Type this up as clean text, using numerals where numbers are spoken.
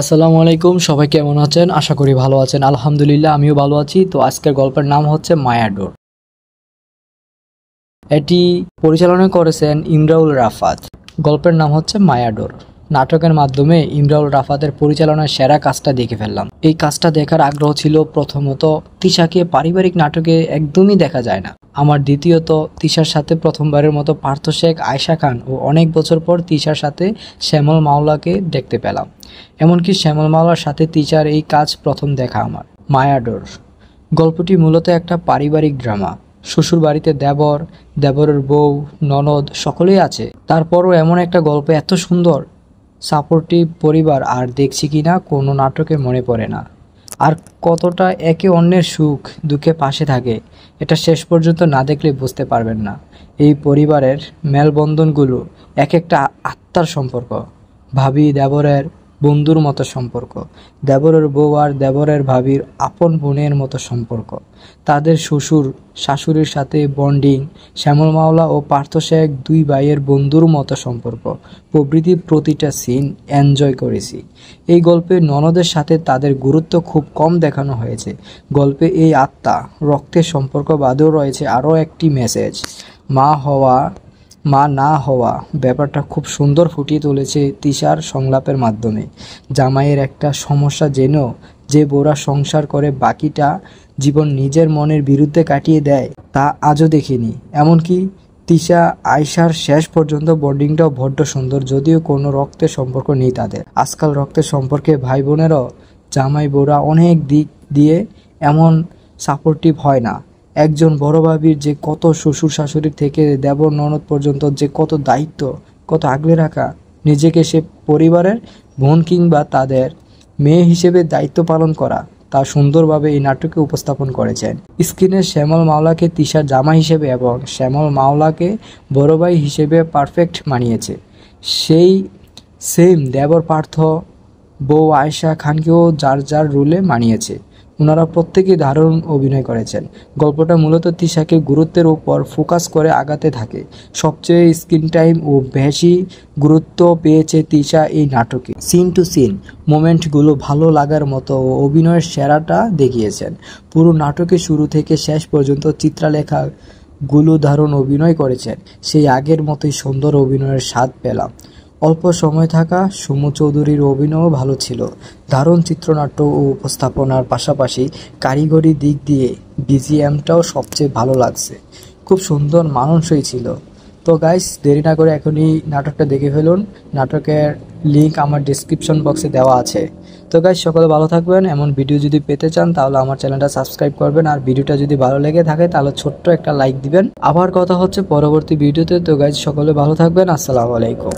আসসালামু আলাইকুম, সবাই কেমন আছেন? আশা করি ভালো আছেন। আলহামদুলিল্লাহ আমিও ভালো আছি। তো আজকের গল্পের নাম হচ্ছে মায়াডোর। এটি পরিচালনা করেছেন ইমরাউল রাফাত। গল্পের নাম হচ্ছে মায়াডোর। নাটকের মাধ্যমে ইমরাউল রাফাতের পরিচালনার সেরা কাজটা দেখে ফেললাম। এই কাজটা দেখার আগ্রহ ছিল প্রথমত, তিশাকে পারিবারিক নাটকে একদমই দেখা যায় না। আমার দ্বিতীয়ত, তিশার সাথে প্রথমবারের মতো পার্থ শেখ, আয়েশা খান ও অনেক বছর পর তিশার সাথে শ্যামল মাওলাকে দেখতে পেলাম। এমনকি শ্যামল মাওলার সাথে তিশার এই কাজ প্রথম দেখা আমার। মায়াডোর গল্পটি মূলত একটা পারিবারিক ড্রামা। শ্বশুর বাড়িতে দেবর, দেবরের বউ, ননদ সকলেই আছে। তারপরও এমন একটা গল্প এত সুন্দর, সাপোর্টিভ পরিবার আর দেখছি কিনা কোনো নাটকে মনে পড়ে না। আর কতটা একে অন্যের সুখ দুঃখে পাশে থাকে, এটা শেষ পর্যন্ত না দেখলে বুঝতে পারবেন না। এই পরিবারের মেলবন্ধনগুলো এক একটা আত্মার সম্পর্ক। ভাবি দেবরের বন্ধুর মতো সম্পর্ক, দেবরের বউ আর দেবরের ভাবির আপন বোনের মতো সম্পর্ক, তাদের শ্বশুর শাশুড়ির সাথে বন্ডিং, শ্যামল মাওলা ও পার্থ শেখ দুই ভাইয়ের বন্ধুর মতো সম্পর্ক প্রভৃতি প্রতিটা সিন এনজয় করেছি। এই গল্পে ননদের সাথে তাদের গুরুত্ব খুব কম দেখানো হয়েছে। গল্পে এই আত্মা রক্তের সম্পর্ক বাদেও রয়েছে আরও একটি মেসেজ, মা না হওয়া ব্যাপারটা খুব সুন্দর ফুটিয়ে তুলেছে তিশার সংলাপের মাধ্যমে। জামাইয়ের একটা সমস্যা জেনেও যে বোরা সংসার করে বাকিটা জীবন নিজের মনের বিরুদ্ধে কাটিয়ে দেয়, তা আজও দেখিনি। এমনকি তিশা আয়শার শেষ পর্যন্ত বন্ডিংটাও বড্ড সুন্দর, যদিও কোনো রক্তের সম্পর্ক নেই তাদের। আজকাল রক্তের সম্পর্কে ভাই বোনেরও জামাই বোরা অনেক দিক দিয়ে এমন সাপোর্টিভ হয় না। একজন বড় ভাবির যে কত শ্বশুর শাশুড়ির থেকে দেবর ননদ পর্যন্ত যে কত দায়িত্ব, কত আগলে রাখা, নিজেকে সে পরিবারের বোন কিংবা তাদের মেয়ে হিসেবে দায়িত্ব পালন করা, তা সুন্দরভাবে এই নাটকে উপস্থাপন করেছেন। স্ক্রিনে শ্যামল মাওলাকে তিশার জামাই হিসেবে এবং শ্যামল মাওলাকে বড় ভাই হিসেবে পারফেক্ট মানিয়েছে। সেই সেম দেবর পার্থ, বউ আয়েশা খানকেও যার যার রোলে মানিয়েছে। ওনারা প্রত্যেকেই দারুণ অভিনয় করেছেন। গল্পটা মূলত তিশাকে গুরুত্বের উপর ফোকাস করে আগাতে থাকে। সবচেয়ে স্ক্রিন টাইম ও বেশি গুরুত্ব পেয়েছে তিশা এই নাটকে। সিন টু সিন মোমেন্টগুলো ভালো লাগার মতো ও অভিনয়ের সেরাটা দেখিয়েছেন। পুরো নাটকে শুরু থেকে শেষ পর্যন্ত চিত্রলেখাগুলো দারুণ অভিনয় করেছেন। সেই আগের মতোই সুন্দর অভিনয়ের স্বাদ পেলাম। অল্প সময় থাকা সমু চৌধুরীর অভিনয়ও ভালো ছিল। দারুণ চিত্রনাট্য ও উপস্থাপনার পাশাপাশি কারিগরি দিক দিয়ে বিজিএমটাও সবচেয়ে ভালো লাগছে। খুব সুন্দর মানানসই ছিল। তো গাইস, দেরি না করে এখনই নাটকটা দেখে ফেলুন। নাটকের লিঙ্ক আমার ডিসক্রিপশন বক্সে দেওয়া আছে। তো গাইস, সকলে ভালো থাকবেন। এমন ভিডিও যদি পেতে চান তাহলে আমার চ্যানেলটা সাবস্ক্রাইব করবেন। আর ভিডিওটা যদি ভালো লেগে থাকে তাহলে ছোট্ট একটা লাইক দিবেন। আবার কথা হচ্ছে পরবর্তী ভিডিওতে। তো গাইস, সকলে ভালো থাকবেন। আসসালামু আলাইকুম।